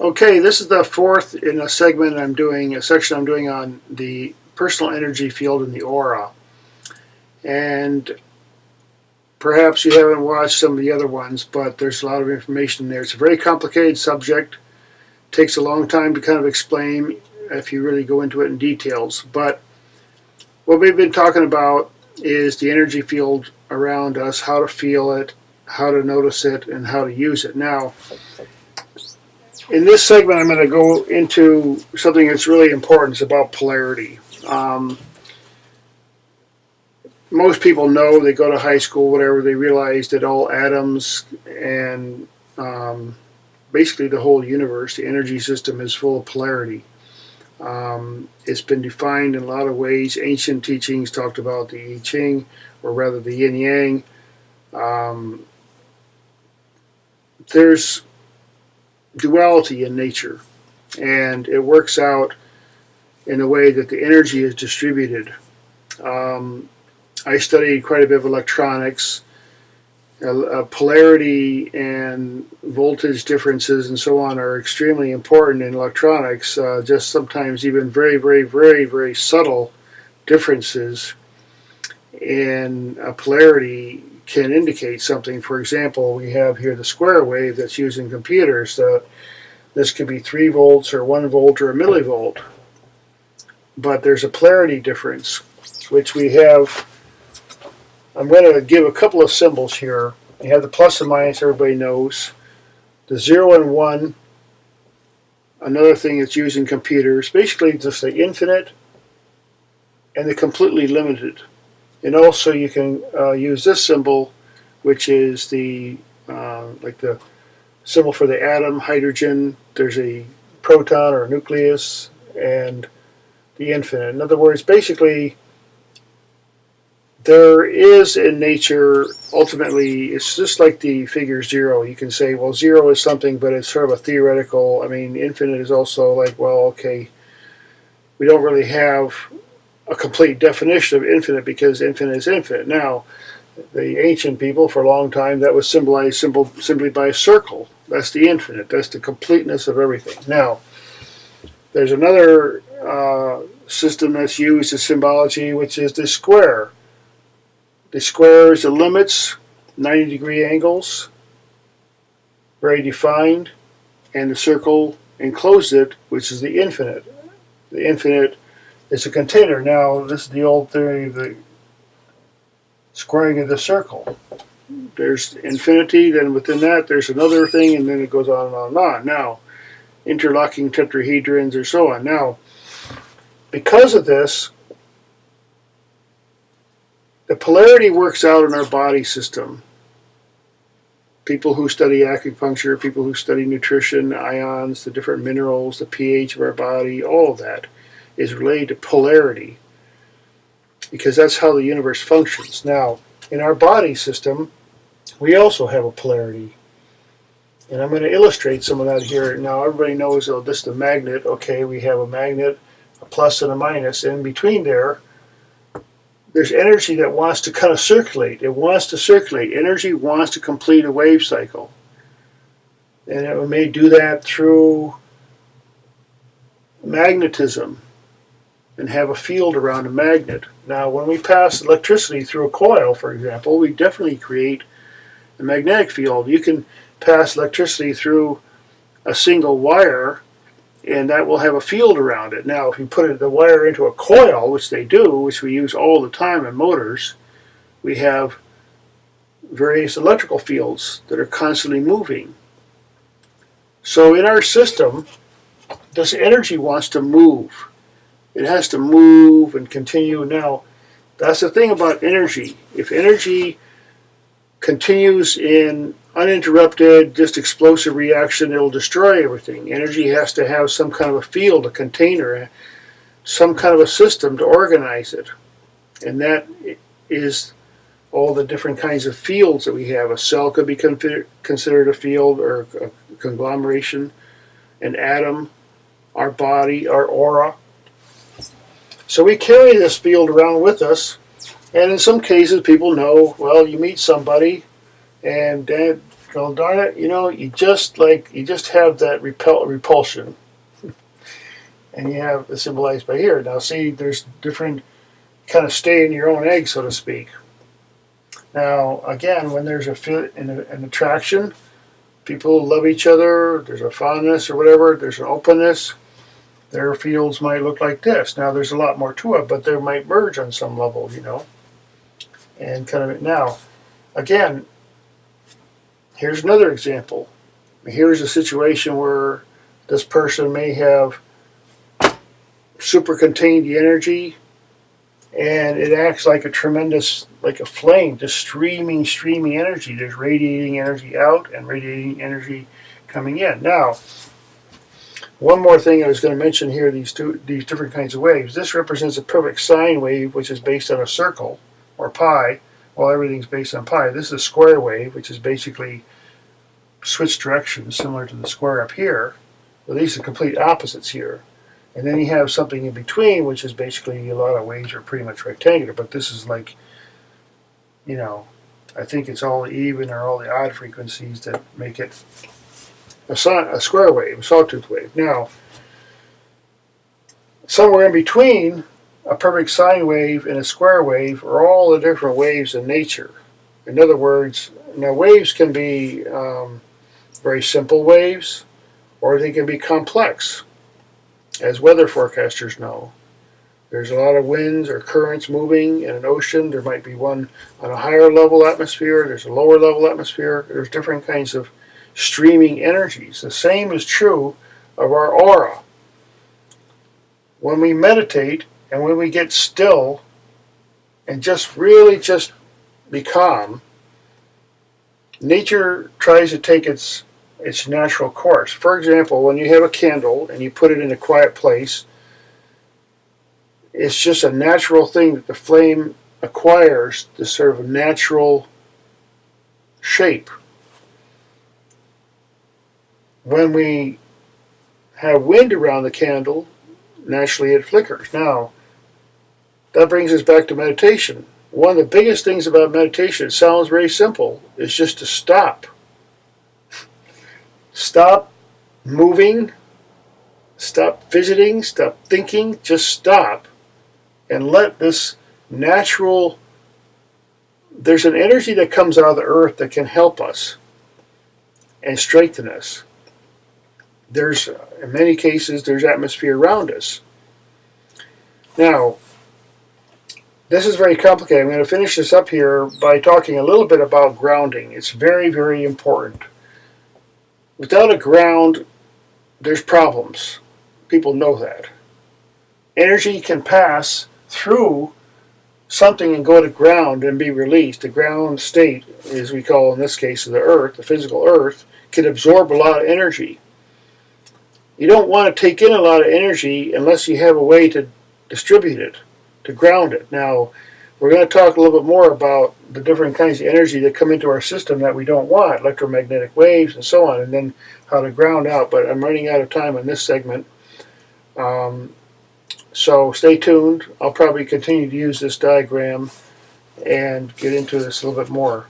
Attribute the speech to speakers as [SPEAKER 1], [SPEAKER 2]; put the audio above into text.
[SPEAKER 1] Okay, this is the fourth in a segment I'm doing, a section I'm doing on the personal energy field and the aura. And perhaps you haven't watched some of the other ones, but there's a lot of information there. It's a very complicated subject. It takes a long time to kind of explain if you really go into it in details. But what we've been talking about is the energy field around us, how to feel it, how to notice it, and how to use it. Now, in this segment, I'm going to go into something that's really important. It's about polarity. Most people know, they go to high school, whatever, they realize that all atoms and basically the whole universe, the energy system, is full of polarity. It's been defined in a lot of ways. Ancient teachings talked about the I Ching, or rather the yin yang. There's duality in nature, and it works out in the way that the energy is distributed. I studied quite a bit of electronics. Polarity and voltage differences and so on are extremely important in electronics. Just sometimes even very, very, very, very subtle differences in polarity can indicate something. For example, we have here the square wave that's used in computers. This could be 3 volts or 1 volt or a millivolt. But there's a polarity difference, which we have. I'm going to give a couple of symbols here. You have the plus and minus, everybody knows. The 0 and 1, another thing that's used in computers. Basically just the infinite and the completely limited. And also you can use this symbol, which is the like the symbol for the atom, hydrogen. There's a proton or a nucleus, and the infinite. In other words, basically, there is in nature, ultimately, it's just like the figure 0. You can say, well, 0 is something, but it's sort of a theoretical. I mean, infinite is also like, well, okay, we don't really have a complete definition of infinite because infinite is infinite. Now, the ancient people, for a long time, that was symbolized simply by a circle. That's the infinite. That's the completeness of everything. Now, there's another system that's used as symbology, which is the square. The square is the limits, 90-degree angles, very defined, and the circle encloses it, which is the infinite. The infinite is a container. Now, this is the old theory of the squaring of the circle. There's infinity, then within that there's another thing, and then it goes on and on and on. Now, interlocking tetrahedrons or so on. Now, because of this, the polarity works out in our body system. People who study acupuncture, people who study nutrition, ions, the different minerals, the pH of our body, all of that is related to polarity, because that's how the universe functions. Now, in our body system, we also have a polarity. And I'm going to illustrate some of that here. Now, everybody knows, oh, this is the magnet. Okay, we have a magnet, a plus and a minus. And in between there's energy that wants to kind of circulate. It wants to circulate. Energy wants to complete a wave cycle. And it may do that through magnetism and have a field around a magnet. Now, when we pass electricity through a coil, for example, we definitely create a magnetic field. You can pass electricity through a single wire, and that will have a field around it. Now, if you put the wire into a coil, which they do, which we use all the time in motors, we have various electrical fields that are constantly moving. So in our system, this energy wants to move. It has to move and continue. Now, that's the thing about energy. If energy continues in uninterrupted, just explosive reaction, it'll destroy everything. Energy has to have some kind of a field, a container, some kind of a system to organize it. And that is all the different kinds of fields that we have. A cell could be considered a field or a conglomeration, an atom, our body, our aura. So we carry this field around with us, and in some cases people know, well, you meet somebody and Well, darn it, you just have that repulsion, and you have it symbolized by here. Now, see, there's different kind of stay in your own egg, so to speak. Now, again, when there's an attraction, people love each other. There's a fondness or whatever. There's an openness. Their fields might look like this. Now, there's a lot more to it, but they might merge on some level, And kind of now, again, here's another example. Here's a situation where this person may have super contained energy, and it acts like a tremendous, like a flame, just streaming energy. There's radiating energy out and radiating energy coming in. Now, one more thing I was going to mention here, these different kinds of waves. This represents a perfect sine wave, which is based on a circle, or pi. Well, everything's based on pi. This is a square wave, which is basically switch directions, similar to the square up here. Well, these are complete opposites here. And then you have something in between, which is basically a lot of waves are pretty much rectangular, but this is like, I think it's all the even or all the odd frequencies that make it a square wave, a sawtooth wave. Now, somewhere in between a perfect sine wave and a square wave are all the different waves in nature. In other words, now waves can be very simple waves, or they can be complex. As weather forecasters know, there's a lot of winds or currents moving in an ocean. There might be one on a higher level atmosphere. There's a lower level atmosphere. There's different kinds of streaming energies. The same is true of our aura. When we meditate and when we get still and just really just be calm, nature tries to take its natural course. For example, when you have a candle and you put it in a quiet place, it's just a natural thing that the flame acquires this sort of natural shape. When we have wind around the candle, naturally it flickers. Now, that brings us back to meditation. One of the biggest things about meditation, it sounds very simple, is just to stop. Stop moving, stop visiting, stop thinking, just stop and let this natural, there's an energy that comes out of the earth that can help us and strengthen us. There's, in many cases, there's atmosphere around us. Now, this is very complicated. I'm going to finish this up here by talking a little bit about grounding. It's very, very important. Without a ground, there's problems. People know that. Energy can pass through something and go to ground and be released. The ground state, as we call in this case the earth, the physical earth, can absorb a lot of energy. You don't want to take in a lot of energy unless you have a way to distribute it, to ground it. Now, we're going to talk a little bit more about the different kinds of energy that come into our system that we don't want, electromagnetic waves and so on, and then how to ground out. But I'm running out of time on this segment. So stay tuned. I'll probably continue to use this diagram and get into this a little bit more.